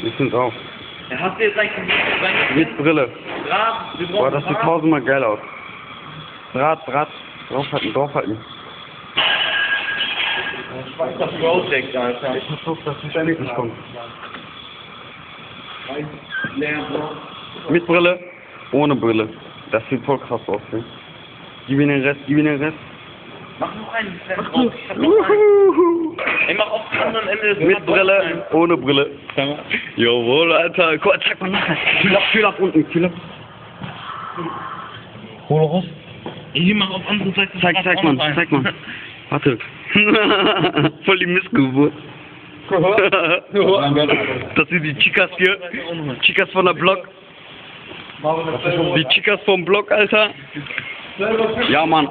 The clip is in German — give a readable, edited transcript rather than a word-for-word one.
Ich find's auch. Ja, hast du jetzt eigentlich Mit Brille. Draht? Wir Boah, brauchen das sieht Draht. tausendmal geil aus. Draht. Draufhalten. Das Project, Alter. Ich hoffe, dass das nicht kommt. Mit Brille, ohne Brille. Das sieht voll krass aus. Ne? Gib ihm den Rest. Mach noch einen. Ich hab noch einen. Uhuhu. Ey, mach auf dem anderen Ende des Mit Brille, ohne Brille. Jawohl, Alter. Guck mal, zeig mal nachher. Fühl ab unten. Hol raus. Hier, mach auf andere Seite. Zeig mal. Warte. Voll die Missgeburt. Das sind die Chicas hier. Chicas von der Block. Die Chicas vom Block, Alter. Ja, Mann.